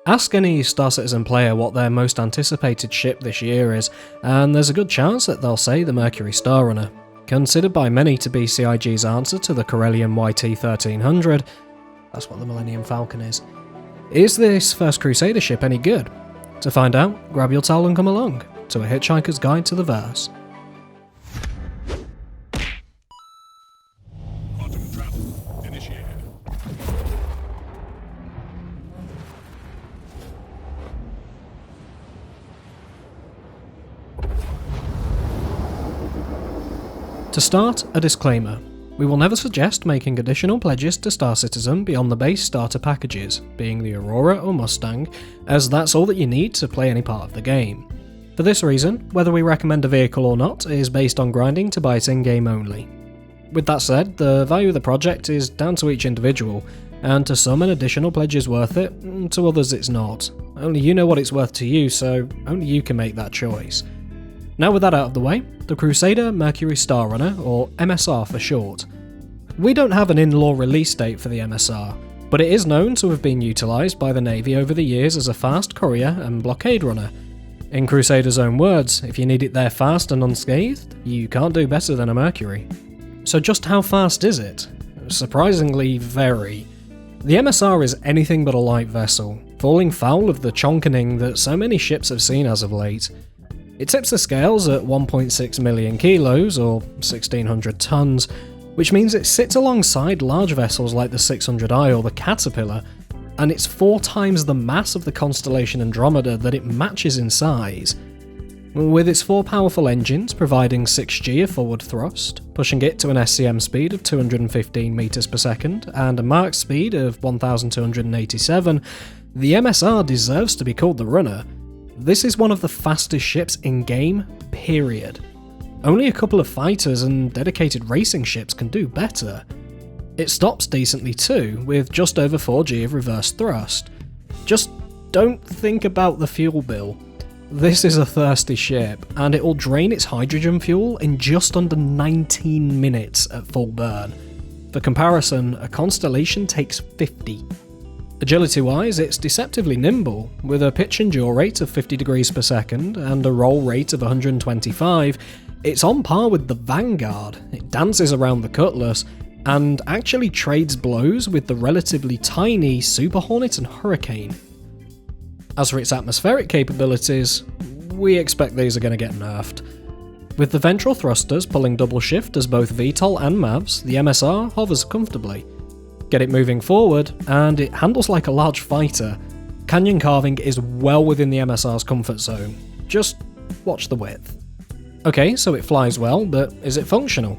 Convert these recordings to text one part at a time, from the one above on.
Ask any Star Citizen player what their most anticipated ship this year is, and there's a good chance that they'll say the Mercury Star Runner, considered by many to be CIG's answer to the Corellian YT-1300. That's what the Millennium Falcon is. Is this First Crusader ship any good? To find out, grab your towel and come along to A Hitchhiker's Guide to the Verse. Quantum trap initiated. To start, a disclaimer. We will never suggest making additional pledges to Star Citizen beyond the base starter packages, being the Aurora or Mustang, as that's all that you need to play any part of the game. For this reason, whether we recommend a vehicle or not is based on grinding to buy it in-game only. With that said, the value of the project is down to each individual, and to some an additional pledge is worth it, to others it's not. Only you know what it's worth to you, so only you can make that choice. Now with that out of the way, the Crusader Mercury Star Runner, or MSR for short. We don't have an in-law release date for the MSR, but it is known to have been utilised by the Navy over the years as a fast courier and blockade runner. In Crusader's own words, if you need it there fast and unscathed, you can't do better than a Mercury. So just how fast is it? Surprisingly very. The MSR is anything but a light vessel, falling foul of the chonkening that so many ships have seen as of late. It tips the scales at 1.6 million kilos, or 1,600 tons, which means it sits alongside large vessels like the 600i or the Caterpillar, and it's 4 times the mass of the constellation Andromeda that it matches in size. With its 4 powerful engines providing 6G of forward thrust, pushing it to an SCM speed of 215 meters per second and a Mach speed of 1,287, the MSR deserves to be called the Runner. This is one of the fastest ships in-game, period. Only a couple of fighters and dedicated racing ships can do better. It stops decently too, with just over 4G of reverse thrust. Just don't think about the fuel bill. This is a thirsty ship, and it will drain its hydrogen fuel in just under 19 minutes at full burn. For comparison, a Constellation takes 50. Agility-wise, it's deceptively nimble, with a pitch and yaw rate of 50 degrees per second and a roll rate of 125. It's on par with the Vanguard, it dances around the Cutlass, and actually trades blows with the relatively tiny Super Hornet and Hurricane. As for its atmospheric capabilities, we expect these are going to get nerfed. With the ventral thrusters pulling double shift as both VTOL and MAVs, the MSR hovers comfortably. Get it moving forward, and it handles like a large fighter. Canyon carving is well within the MSR's comfort zone. Just watch the width. Okay, so it flies well, but is it functional?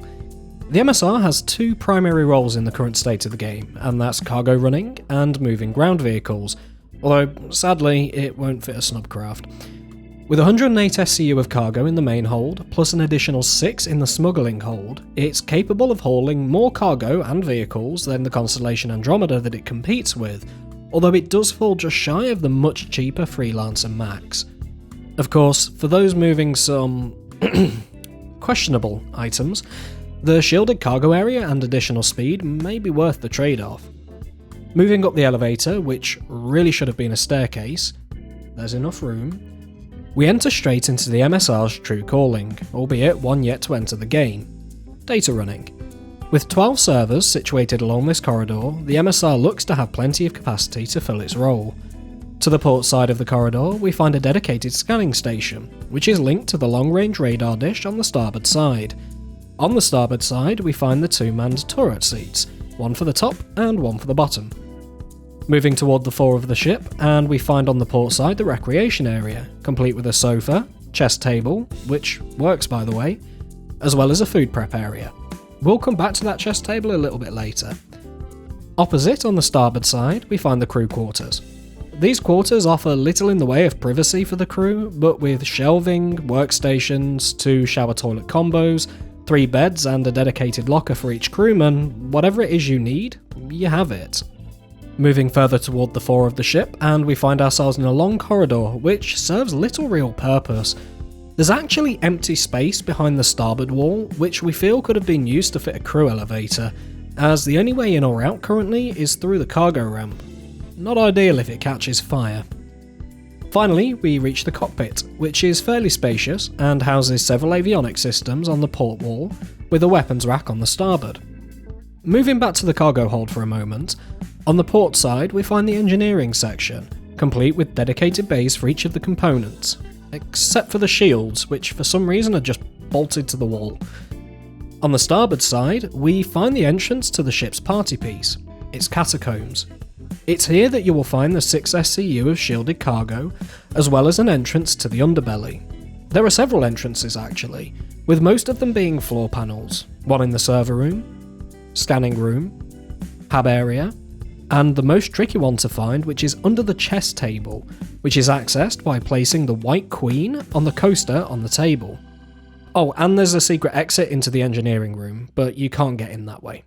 The MSR has 2 primary roles in the current state of the game, and that's cargo running and moving ground vehicles, although sadly it won't fit a snubcraft. With 108 SCU of cargo in the main hold, plus an additional 6 in the smuggling hold, it's capable of hauling more cargo and vehicles than the Constellation Andromeda that it competes with, although it does fall just shy of the much cheaper Freelancer Max. Of course, for those moving some questionable items, the shielded cargo area and additional speed may be worth the trade-off. Moving up the elevator, which really should have been a staircase, there's enough room. We enter straight into the MSR's true calling, albeit one yet to enter the game. Data running. With 12 servers situated along this corridor, the MSR looks to have plenty of capacity to fill its role. To the port side of the corridor, we find a dedicated scanning station, which is linked to the long-range radar dish on the starboard side. On the starboard side, we find the 2-manned turret seats, one for the top and one for the bottom. Moving toward the fore of the ship, and we find on the port side the recreation area, complete with a sofa, chess table, which works by the way, as well as a food prep area. We'll come back to that chess table a little bit later. Opposite, on the starboard side, we find the crew quarters. These quarters offer little in the way of privacy for the crew, but with shelving, workstations, 2 shower toilet combos, 3 beds and a dedicated locker for each crewman, whatever it is you need, you have it. Moving further toward the fore of the ship, and we find ourselves in a long corridor which serves little real purpose. There's actually empty space behind the starboard wall, which we feel could have been used to fit a crew elevator, as the only way in or out currently is through the cargo ramp. not ideal if it catches fire. Finally, we reach the cockpit, which is fairly spacious and houses several avionics systems on the port wall, with a weapons rack on the starboard. Moving back to the cargo hold for a moment, on the port side we find the engineering section, complete with dedicated bays for each of the components, except for the shields, which for some reason are just bolted to the wall. On the starboard side, we find the entrance to the ship's party piece, its catacombs. It's here that you will find the 6 SCU of shielded cargo, as well as an entrance to the underbelly. There are several entrances actually, with most of them being floor panels, one in the server room, scanning room, hab area, and the most tricky one to find, which is under the chess table, which is accessed by placing the White Queen on the coaster on the table. Oh, and there's a secret exit into the engineering room, but you can't get in that way.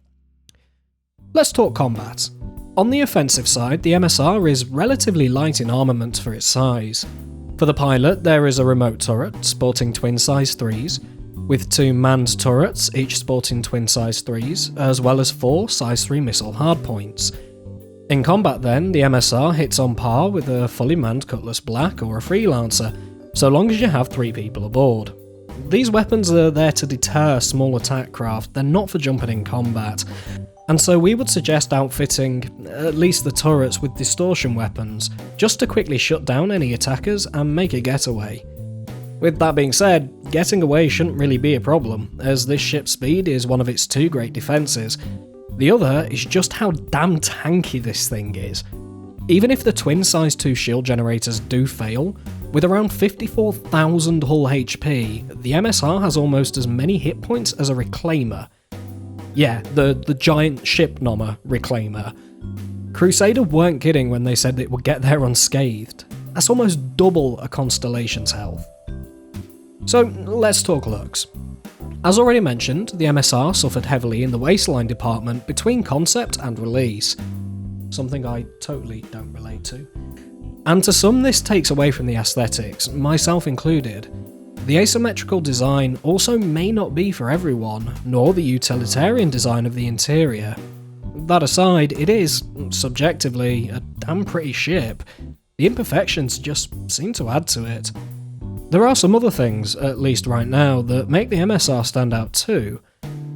Let's talk combat. On the offensive side, the MSR is relatively light in armament for its size. For the pilot, there is a remote turret sporting twin size 3s, with 2 manned turrets, each sporting twin size 3s, as well as 4 size 3 missile hardpoints. In combat then, the MSR hits on par with a fully manned Cutlass Black or a Freelancer, so long as you have 3 people aboard. These weapons are there to deter small attack craft, they're not for jumping in combat, and so we would suggest outfitting at least the turrets with distortion weapons, just to quickly shut down any attackers and make a getaway. With that being said, getting away shouldn't really be a problem, as this ship's speed is one of its 2 great defences. The other is just how damn tanky this thing is. Even if the twin size 2 shield generators do fail, with around 54,000 hull HP, the MSR has almost as many hit points as a Reclaimer. Yeah, the giant ship nommer Reclaimer. Crusader weren't kidding when they said it would get there unscathed. That's almost double a Constellation's health. So let's talk looks. As already mentioned, the MSR suffered heavily in the waistline department between concept and release, something I totally don't relate to. And to some this takes away from the aesthetics, myself included. The asymmetrical design also may not be for everyone, nor the utilitarian design of the interior. That aside, it is, subjectively, a damn pretty ship. The imperfections just seem to add to it. There are some other things, at least right now, that make the MSR stand out too.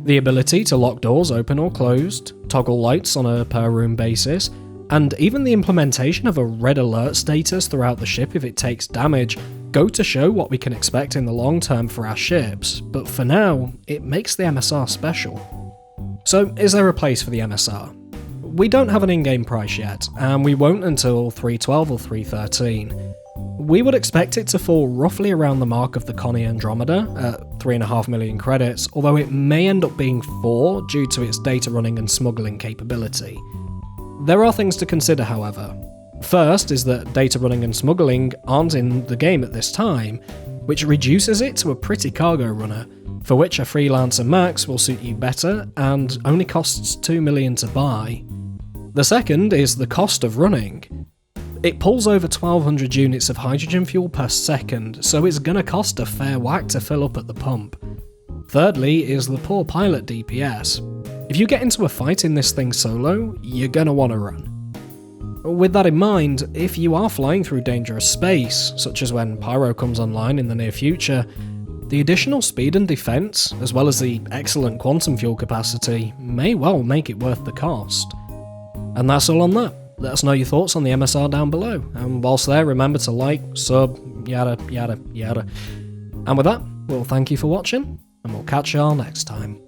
The ability to lock doors open or closed, toggle lights on a per room basis, and even the implementation of a red alert status throughout the ship if it takes damage go to show what we can expect in the long term for our ships, but for now, it makes the MSR special. So, is there a place for the MSR? We don't have an in-game price yet, and we won't until 3.12 or 3.13. We would expect it to fall roughly around the mark of the Connie Andromeda at 3.5 million credits, although it may end up being 4 due to its data running and smuggling capability. There are things to consider, however. First is that data running and smuggling aren't in the game at this time, which reduces it to a pretty cargo runner, for which a Freelancer Max will suit you better and only costs 2 million to buy. The second is the cost of running. It pulls over 1200 units of hydrogen fuel per second, so it's gonna cost a fair whack to fill up at the pump. Thirdly is the poor pilot DPS. If you get into a fight in this thing solo, you're gonna wanna run. With that in mind, if you are flying through dangerous space, such as when Pyro comes online in the near future, the additional speed and defense, as well as the excellent quantum fuel capacity, may well make it worth the cost. And that's all on that. Let us know your thoughts on the MSR down below, and whilst there, remember to like, sub, yada yada yada. And with that, we'll thank you for watching, and we'll catch y'all next time.